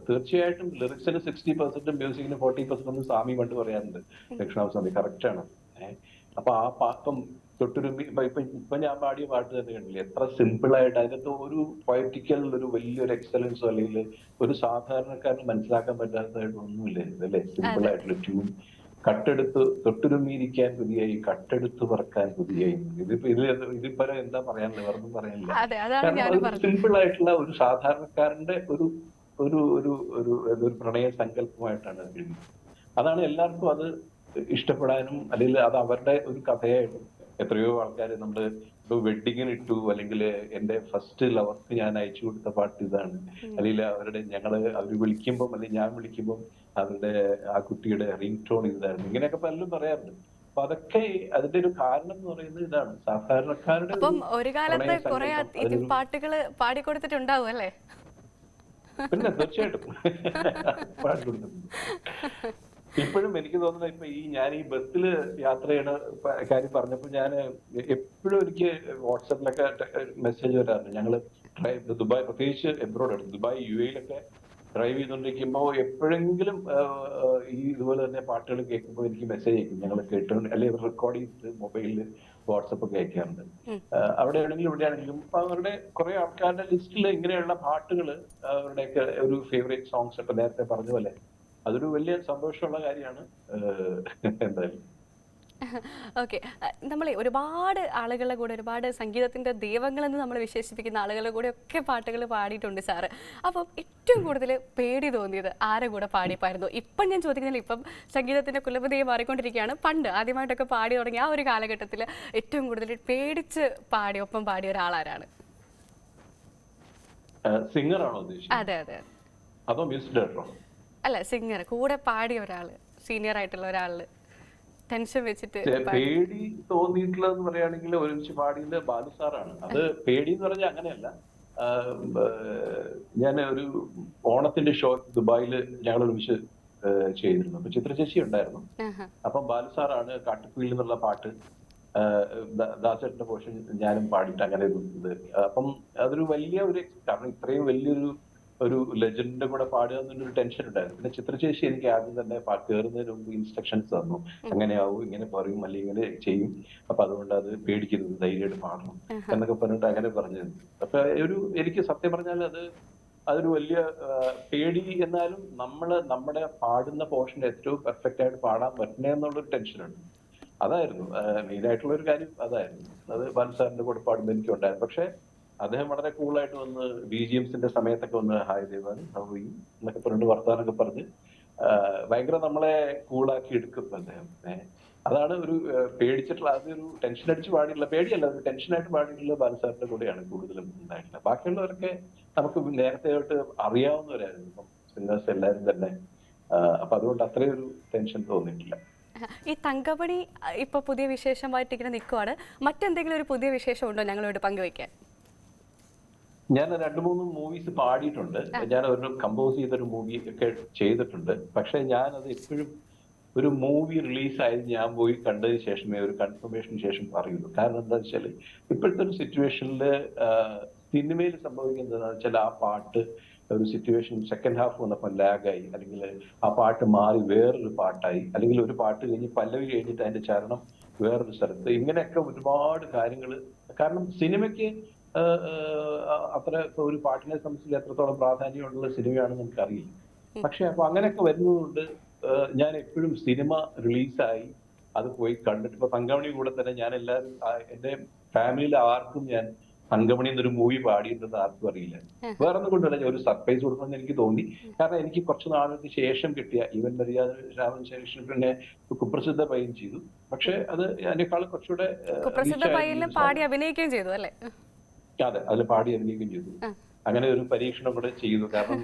തീർച്ചയായിട്ടും ലിറിക്സിന് 60%, മ്യൂസിക്കിന് 40% സ്വാമി പണ്ട് പറയാറുണ്ട്, ദക്ഷിണാസ്വാമി കറക്റ്റാണ്. അപ്പൊ ആ പാട്ടും തൊട്ടുരുമ്പി ഇപ്പൊ ഞാൻ പാടിയ പാട്ട് തന്നെ കണ്ടില്ലേ, എത്ര സിമ്പിൾ ആയിട്ട് അതിനകത്ത് ഒരു പൊയറ്റിക്കൽ ഒരു വലിയൊരു എക്സലൻസോ അല്ലെങ്കിൽ ഒരു സാധാരണക്കാരന് മനസ്സിലാക്കാൻ പറ്റാത്തതായിട്ട് ഒന്നുമില്ല ഇതല്ലേ, സിമ്പിൾ ആയിട്ടുള്ള ട്യൂൺ. കട്ടെടുത്ത് തൊട്ടുരുമ്മിയിരിക്കാൻ കൊതിയായി, കട്ടെടുത്ത് പറക്കാൻ കൊതിയായി, ഇതിപ്പോ എന്താ പറയാനില്ല, വേറൊന്നും പറയാനില്ല. കാരണം അത് സിമ്പിൾ ആയിട്ടുള്ള ഒരു സാധാരണക്കാരന്റെ ഒരു ഒരു ഒരു ഒരു പ്രണയ സങ്കല്പമായിട്ടാണ് അത് എഴുതിയത്. അതാണ് എല്ലാവർക്കും അത് ഇഷ്ടപ്പെടാനും, അല്ലെങ്കിൽ അത് അവരുടെ ഒരു കഥയായിട്ടും. എത്രയോ ആൾക്കാർ നമ്മള് ഇപ്പൊ വെഡിങ്ങിന് ഇട്ടു, അല്ലെങ്കിൽ എന്റെ ഫസ്റ്റ് ലവർക്ക് ഞാൻ അയച്ചു കൊടുത്ത പാട്ട് ഇതാണ്, അല്ലെങ്കിൽ അവര് വിളിക്കുമ്പോൾ അല്ലെങ്കിൽ ഞാൻ വിളിക്കുമ്പോൾ അവരുടെ ആ കുട്ടിയുടെ റിംഗ് ടോൺ ഇതായിരുന്നു, ഇങ്ങനെയൊക്കെ പലരും പറയാറുണ്ട്. അപ്പൊ അതൊക്കെ അതിന്റെ ഒരു കാരണം എന്ന് പറയുന്നത് ഇതാണ്, സാധാരണക്കാരുടെ ഒരു കാലത്ത് കുറെ പാട്ടുകള് പാടിക്കൊടുത്തിട്ടുണ്ടാവും അല്ലേ? പിന്നെ തീർച്ചയായിട്ടും പാടിക്കൊടുത്തിട്ടുണ്ട്. ഇപ്പോഴും എനിക്ക് തോന്നുന്നത് ഇപ്പൊ ഞാൻ ഈ ബസ്സില് യാത്ര ചെയ്യണ കാര്യം പറഞ്ഞപ്പോൾ ഞാൻ എപ്പോഴും എനിക്ക് വാട്സാപ്പിലൊക്കെ മെസ്സേജ് വരാറുണ്ട്. ഞങ്ങള് ദുബായ്, പ്രത്യേകിച്ച് എബ്രോഡ്, ദുബായ് UAE-ലൊക്കെ ഡ്രൈവ് ചെയ്തുകൊണ്ടിരിക്കുമ്പോൾ എപ്പോഴെങ്കിലും ഈ ഇതുപോലെ തന്നെ പാട്ടുകൾ കേൾക്കുമ്പോൾ എനിക്ക് മെസ്സേജ് അയക്കും, ഞങ്ങൾ കേട്ടുകൊണ്ട്, അല്ലെങ്കിൽ റെക്കോർഡ് ചെയ്തിട്ട് മൊബൈലിൽ വാട്സപ്പ് ഒക്കെ അയക്കാറുണ്ട്. അവിടെയാണെങ്കിലും ഇവിടെയാണെങ്കിലും അപ്പൊ അവരുടെ കുറെ ആൾക്കാരുടെ ലിസ്റ്റിൽ ഇങ്ങനെയുള്ള പാട്ടുകൾ, അവരുടെയൊക്കെ ഒരു ഫേവറേറ്റ് സോങ്സ് ഒക്കെ നേരത്തെ പറഞ്ഞ പോലെ അതൊരു വലിയ സന്തോഷമുള്ള കാര്യമാണ്. എന്തായാലും ഓക്കെ. നമ്മളെ ഒരുപാട് ആളുകളുടെ കൂടെ, ഒരുപാട് സംഗീതത്തിൻ്റെ ദൈവങ്ങളെന്ന് നമ്മൾ വിശേഷിപ്പിക്കുന്ന ആളുകളുടെ കൂടെ ഒക്കെ പാട്ടുകൾ പാടിയിട്ടുണ്ട് സാറ്. അപ്പം ഏറ്റവും കൂടുതൽ പേടി തോന്നിയത് ആരെ കൂടെ പാടിയപ്പായിരുന്നു? ഇപ്പം ഞാൻ ചോദിക്കുന്നില്ല, ഇപ്പം സംഗീതത്തിൻ്റെ കുലപതിയെ മാറിക്കൊണ്ടിരിക്കുകയാണ്. പണ്ട് ആദ്യമായിട്ടൊക്കെ പാടി തുടങ്ങിയ ആ ഒരു കാലഘട്ടത്തിൽ ഏറ്റവും കൂടുതൽ പേടിച്ച് പാടി ഒപ്പം പാടിയ ഒരാളാരാണ്? സിംഗർ ആണോ ഉദ്ദേശിച്ചത്? അതെ അതെ. അതോ മ്യൂസിക് ഡയറക്ടറോ? അല്ല, സിംഗർ കൂടെ പാടിയ ഒരാൾ, സീനിയർ ആയിട്ടുള്ള ഒരാൾ ടെൻഷൻ വെച്ചിട്ട് പേടി തോന്നിയിട്ടുള്ളതെന്ന് പറയുകയാണെങ്കിൽ ഒരുമിച്ച് പാടിയത് ബാലു സാറാണ്. അത് പേടി എന്ന് പറഞ്ഞാൽ അങ്ങനെയല്ല. ഞാൻ ഒരു ഓണത്തിന്റെ ഷോ ദുബായിൽ ഞങ്ങൾ ഒരുമിച്ച് ചെയ്തിരുന്നു. അപ്പൊ ചിത്ര ചേച്ചി ഉണ്ടായിരുന്നു. അപ്പം ബാലു സാറാണ് കാട്ടുകുയിൽ എന്നുള്ള പാട്ട് ദാസേട്ടന്റെ പോർഷൻ ഞാനും പാടിയിട്ട് അങ്ങനെ ഇത്. അപ്പം അതൊരു വലിയ ഒരു, കാരണം ഇത്രയും വലിയൊരു ലെജൻഡിന്റെ കൂടെ പാടുക എന്നൊരു ടെൻഷൻ ഉണ്ടായിരുന്നു. പിന്നെ ചിത്രചേച്ചി എനിക്ക് ആദ്യം തന്നെ കയറുന്നതിന് മുമ്പ് ഇൻസ്ട്രക്ഷൻസ് തന്നു, അങ്ങനെയാവും, ഇങ്ങനെ പറയും, അല്ലെങ്കിൽ ഇങ്ങനെ ചെയ്യും, അപ്പൊ അതുകൊണ്ട് അത് പേടിക്കരുത്, ധൈര്യമായിട്ട് പാടണം എന്നൊക്കെ പറഞ്ഞിട്ട് അങ്ങനെ പറഞ്ഞു. അപ്പൊ എനിക്ക് സത്യം പറഞ്ഞാൽ അതൊരു വലിയ പേടി. എന്നാലും നമ്മുടെ പാടുന്ന പോർഷൻ ഏറ്റവും പെർഫെക്റ്റ് ആയിട്ട് പാടാൻ പറ്റണേ എന്നുള്ളൊരു ടെൻഷനുണ്ട്. അതായിരുന്നു മെയിൻ ആയിട്ടുള്ള ഒരു കാര്യം. അതായിരുന്നു അത് ബാലു സാറിന്റെ കൂടെ പാടുമ്പോൾ എനിക്ക് ഉണ്ടായിരുന്നു. പക്ഷെ അദ്ദേഹം വളരെ കൂളായിട്ട് വന്ന് BGMസിന്റെ സമയത്തൊക്കെ വന്ന് ഹായ് ദേവാൻ ഹൗയും എന്നൊക്കെ പറഞ്ഞിട്ട് വർത്താനൊക്കെ പറഞ്ഞ് ഭയങ്കര നമ്മളെ കൂളാക്കി എടുക്കും അദ്ദേഹം. അതാണ് ഒരു പേടിച്ചിട്ടുള്ള, അതൊരു ടെൻഷൻ അടിച്ച് പാടിയിട്ടുള്ള, പേടിയല്ല, ഒരു ടെൻഷനായിട്ട് പാടിയിട്ടുള്ള ബാലു സാറിന്റെ കൂടെയാണ് കൂടുതലും ഉണ്ടായിട്ടുള്ളത്. ബാക്കിയുള്ളവരൊക്കെ നമുക്ക് നേരത്തെ ആയിട്ട് അറിയാവുന്നവരായിരുന്നു, ഇപ്പം സിംഗേഴ്സ് എല്ലാവരും തന്നെ. അപ്പൊ അതുകൊണ്ട് അത്രയും ഒരു ടെൻഷൻ തോന്നിയിട്ടില്ല. ഈ തങ്കമണി ഇപ്പൊ പുതിയ വിശേഷമായിട്ട് ഇങ്ങനെ നിൽക്കുവാണ്. മറ്റെന്തെങ്കിലും ഒരു പുതിയ വിശേഷം ഉണ്ടോ ഞങ്ങളോട് പങ്കുവയ്ക്കാൻ? ഞാൻ 2-3 മൂവീസ് പാടിയിട്ടുണ്ട്. ഞാൻ ഒരു കമ്പോസ് ചെയ്തൊരു മൂവി ഒക്കെ ചെയ്തിട്ടുണ്ട്. പക്ഷെ ഞാനത് എപ്പോഴും ഒരു മൂവി റിലീസായി ഞാൻ പോയി കണ്ടതിന് ശേഷമേ, ഒരു കൺഫർമേഷന് ശേഷം പറയുള്ളൂ. കാരണം എന്താ വെച്ചാൽ ഇപ്പോഴത്തെ ഒരു സിറ്റുവേഷനിൽ സിനിമയിൽ സംഭവിക്കുന്നത് എന്താ വെച്ചാൽ, ആ പാട്ട് ഒരു സിറ്റുവേഷൻ സെക്കൻഡ് ഹാഫ് വന്നപ്പോൾ ലാഗായി, അല്ലെങ്കിൽ ആ പാട്ട് മാറി വേറൊരു പാട്ടായി, അല്ലെങ്കിൽ ഒരു പാട്ട് കഴിഞ്ഞ് പല്ലവി കഴിഞ്ഞിട്ട് അതിന്റെ ചരണം വേറൊരു സ്ഥലത്ത്, ഇങ്ങനെയൊക്കെ ഒരുപാട് കാര്യങ്ങൾ. കാരണം സിനിമയ്ക്ക് അത്ര ഒരു പാട്ടിനെ സംബന്ധിച്ച് എത്രത്തോളം പ്രാധാന്യമുള്ള സിനിമയാണെന്ന് നമുക്കറിയില്ല. പക്ഷെ അപ്പൊ അങ്ങനെയൊക്കെ വരുന്നതുകൊണ്ട് ഞാൻ എപ്പോഴും സിനിമ റിലീസായി അത് പോയി കണ്ടിട്ട്, ഇപ്പൊ തങ്കമണി കൂടെ തന്നെ ഞാൻ എല്ലാവരും എന്റെ ഫാമിലിയിൽ ആർക്കും ഞാൻ തങ്കമണി എന്നൊരു മൂവി പാടിയിട്ടത് ആർക്കും അറിയില്ല. വേറെ ഒന്നും കൊണ്ടല്ല, ഒരു സർപ്രൈസ് കൊടുക്കണമെന്ന് എനിക്ക് തോന്നി. കാരണം എനിക്ക് കുറച്ച് നാളുകൾക്ക് ശേഷം കിട്ടിയ ഈവൻ മര്യാദ രാമൻ ശേഷം പിന്നെ കുപ്രസിദ്ധ പയ്യൻ ചെയ്തു. പക്ഷെ അത് അതിനേക്കാൾ കുറച്ചുകൂടെ പാടി അഭിനയിക്കുകയും ചെയ്തു അല്ലേ? അതെ, അതിൽ പാടി അഭിനയിക്കുകയും ചെയ്തു. അങ്ങനെ ഒരു പരീക്ഷണം കൂടെ ചെയ്തു. കാരണം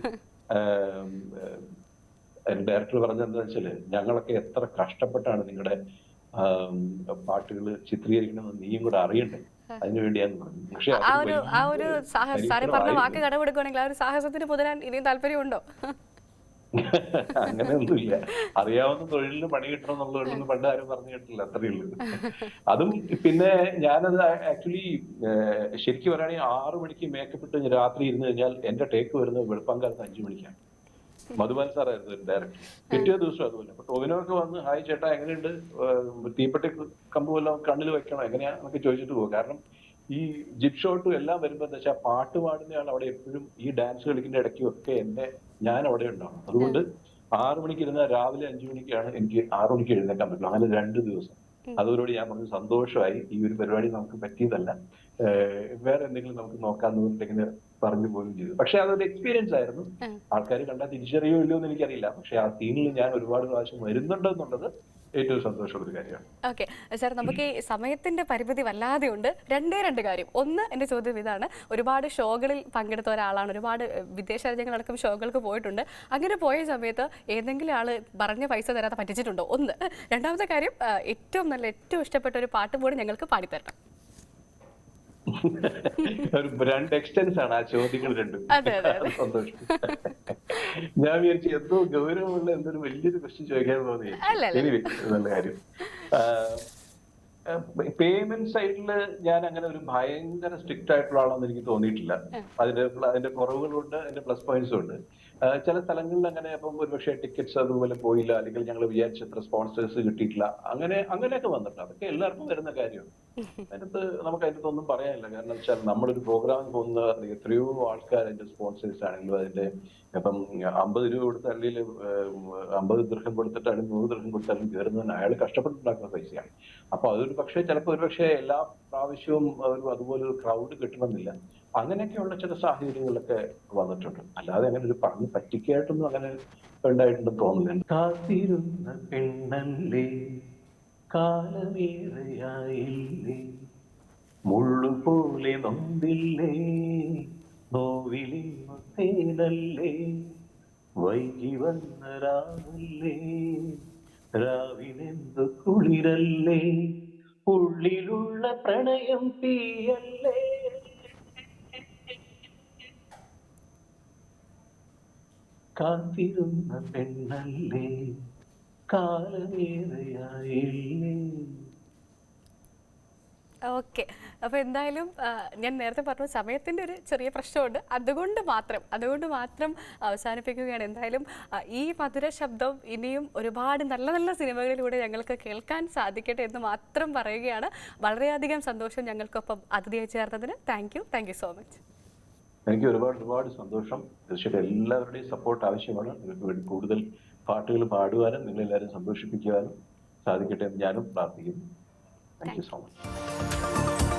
ഡയറക്ടർ പറഞ്ഞത് എന്താ വെച്ചാല്, ഞങ്ങളൊക്കെ എത്ര കഷ്ടപ്പെട്ടാണ് നിങ്ങളുടെ പാട്ടുകൾ ചിത്രീകരിക്കണമെന്ന് നീയും കൂടെ അറിയണ്ടേ, അതിനുവേണ്ടിയാന്ന് പറഞ്ഞു. പക്ഷെ വാക്ക് കടമെടുക്കുകയാണെങ്കിൽ ആ ഒരു സാഹസത്തിന് പുതരാൻ ഇനിയും താല്പര്യമുണ്ടോ? അങ്ങനെയൊന്നുമില്ല. അറിയാവുന്ന തൊഴിലിന് പണി കിട്ടണം എന്നുള്ളതൊന്നും പണ്ട് ആരും പറഞ്ഞു കേട്ടില്ല, അത്രയേ ഉള്ളൂ. അതും പിന്നെ ഞാനത് ആക്ച്വലി ശരിക്കും പറയുകയാണെങ്കിൽ 6 മണിക്ക് മേക്കപ്പ് ഇട്ട് രാത്രി ഇരുന്ന് കഴിഞ്ഞാൽ എന്റെ ടേക്ക് വരുന്നത് വെളുപ്പാങ്കാലത്ത് 5 മണിക്കാണ്. മധുബാൻ സാറായിരുന്നു ഡയറക്ടർ. പിറ്റേ ദിവസം അതുപോലെ. അപ്പൊ ടോവിനോ ഒക്കെ വന്ന് ഹായ് ചേട്ടാ എങ്ങനെയുണ്ട്, തീപ്പെട്ടി കമ്പ് വല്ലതും കണ്ണിൽ വെക്കണോ, എങ്ങനെയാ എന്നൊക്കെ ചോദിച്ചിട്ട് പോകും. കാരണം ഈ ജിപ് ഷോട്ടും എല്ലാം വരുമ്പോ എന്താ വെച്ചാൽ പാട്ട് പാടുന്നയാൾ അവിടെ എപ്പോഴും ഈ ഡാൻസ് കളിക്കുന്ന ഇടയ്ക്കും ഒക്കെ ഞാൻ അവിടെ ഉണ്ടാവും. അതുകൊണ്ട് 6 മണിക്ക് ഇരുന്നാൽ രാവിലെ 5 മണിക്കാണ് എനിക്ക് 6 മണിക്ക് എഴുന്നേക്കാൻ പറ്റുള്ളൂ. അങ്ങനെ 2 ദിവസം. അതോടുകൂടി ഞാൻ പറഞ്ഞു സന്തോഷമായി, ഈ ഒരു പരിപാടി നമുക്ക് പറ്റിയതല്ല, വേറെ എന്തെങ്കിലും നമുക്ക് നോക്കാന്ന് പറഞ്ഞിട്ട് പറഞ്ഞു പോലും ചെയ്തു. പക്ഷെ അതൊരു എക്സ്പീരിയൻസ് ആയിരുന്നു. ആൾക്കാർ കണ്ടാൽ തിരിച്ചറിയോ ഇല്ലയോ എന്ന് എനിക്കറിയില്ല. പക്ഷെ ആ സീനിൽ ഞാൻ ഒരുപാട് പ്രാവശ്യം വരുന്നുണ്ട് എന്നുള്ളത് ഏറ്റവും സന്തോഷമുള്ള ഒരു കാര്യമാണ്. ഓക്കെ സാർ, നമുക്ക് ഈ സമയത്തിന്റെ പരിമിതി വല്ലാതെ ഉണ്ട്. രണ്ട് കാര്യം. ഒന്ന്, എന്റെ ചോദ്യം ഇതാണ്, ഒരുപാട് ഷോകളിൽ പങ്കെടുത്ത ഒരാളാണ്, ഒരുപാട് വിദേശ രാജ്യങ്ങളടക്കം ഷോകൾക്ക് പോയിട്ടുണ്ട്. അങ്ങനെ പോയ സമയത്ത് ഏതെങ്കിലും ആള് പറഞ്ഞ പൈസ തരാതെ പറ്റിച്ചിട്ടുണ്ടോ? ഒന്ന്. രണ്ടാമത്തെ കാര്യം, ഏറ്റവും ഇഷ്ടപ്പെട്ട ഒരു പാട്ട് കൂടി ഞങ്ങൾക്ക് പാടിത്തരണം. രണ്ട് എക്സ്റ്റൻസ് ആണ് ആ ചോദ്യങ്ങൾ രണ്ടും. സന്തോഷം. ഞാൻ വിചാരിച്ചു എന്തോ ഗൗരവമുള്ള എന്തൊരു വലിയൊരു ക്വസ്റ്റ്യൻ ചോദിക്കാൻ തോന്നി. നല്ല കാര്യം. പേയ്മെന്റ് സൈഡില് ഞാൻ അങ്ങനെ ഒരു ഭയങ്കര സ്ട്രിക്റ്റ് ആയിട്ടുള്ള ആളാണെന്ന് എനിക്ക് തോന്നിയിട്ടില്ല. അതിന്റെ കുറവുകളുണ്ട്, അതിന്റെ പ്ലസ് പോയിന്റ്സും ഉണ്ട്. ചില സ്ഥലങ്ങളിൽ അങ്ങനെ അപ്പം ഒരുപക്ഷെ ടിക്കറ്റ്സ് അതുപോലെ പോയില്ല, അല്ലെങ്കിൽ ഞങ്ങൾ വിചാരിച്ചത്ര സ്പോൺസേഴ്സ് കിട്ടിയിട്ടില്ല, അങ്ങനെയൊക്കെ വന്നിട്ടുണ്ട്. അതൊക്കെ എല്ലാവർക്കും വരുന്ന കാര്യമാണ്. നമുക്ക് അതിനകത്തൊന്നും പറയാനില്ല. കാരണം വെച്ചാൽ നമ്മളൊരു പ്രോഗ്രാമിന് പോകുന്ന എത്രയോ ആൾക്കാർ അതിന്റെ സ്പോൺസേഴ്സ് ആണെങ്കിലും അതിന്റെ ഇപ്പം 50 രൂപ കൊടുത്ത അല്ലെങ്കിൽ 50 ദൃഹം കൊടുത്തിട്ടാലും 100 ദൃഹം കൊടുത്താലും കയറുന്നതിന് അയാൾ കഷ്ടപ്പെട്ടുണ്ടാക്കുന്ന പൈസയാണ്. അപ്പൊ അതൊരു പക്ഷേ ചിലപ്പോൾ ഒരുപക്ഷെ എല്ലാ പ്രാവശ്യവും അതുപോലെ ഒരു ക്രൗഡ് കിട്ടണമെന്നില്ല. അങ്ങനെയൊക്കെയുള്ള ചില സാഹചര്യങ്ങളിലൊക്കെ വന്നിട്ടുണ്ട്. അല്ലാതെ അങ്ങനെ ഒരു പറഞ്ഞ് പറ്റിക്കായിട്ടൊന്നും അങ്ങനെ ഉണ്ടായിട്ടുണ്ടെന്ന് തോന്നുന്നില്ല. കാത്തിരുന്ന പെണ്ണല്ലേ, കാലമേറെയായില്ലേ, മുള്ളുപോലെ നൊന്തില്ലേ, നോവിലിന്നു തേനല്ലേ, വൈകി വന്ന രാവല്ലേ, രാവിനെന്തു കുളിരല്ലേ, ഉള്ളിലുള്ള പ്രണയം തീയല്ലേ. കാത്തിരുന്ന പെണ്ണല്ലേ, കാലമേറെയായില്ലേ. ഓക്കെ. അപ്പോൾ എന്തായാലും ഞാൻ നേരത്തെ പറഞ്ഞു സമയത്തിൻ്റെ ഒരു ചെറിയ പ്രശ്നമുണ്ട്. അതുകൊണ്ട് മാത്രം അവസാനിപ്പിക്കുകയാണ്. എന്തായാലും ഈ മധുര ശബ്ദം ഇനിയും ഒരുപാട് നല്ല നല്ല സിനിമകളിലൂടെ ഞങ്ങൾക്ക് കേൾക്കാൻ സാധിക്കട്ടെ എന്ന് മാത്രം പറയുകയാണ്. വളരെയധികം സന്തോഷം ഞങ്ങൾക്കൊപ്പം അതിഥിയായി ചേർന്നതിന്. Thank you so much. എനിക്ക് ഒരുപാട് സന്തോഷം. തീർച്ചയായിട്ടും എല്ലാവരുടെയും സപ്പോർട്ട് ആവശ്യമാണ്. നിങ്ങൾക്ക് വേണ്ടി കൂടുതൽ പാട്ടുകൾ പാടുവാനും നിങ്ങളെല്ലാവരും സന്തോഷിപ്പിക്കുവാനും സാധിക്കട്ടെ എന്ന് ഞാനും പ്രാർത്ഥിക്കുന്നു. Thank you so much.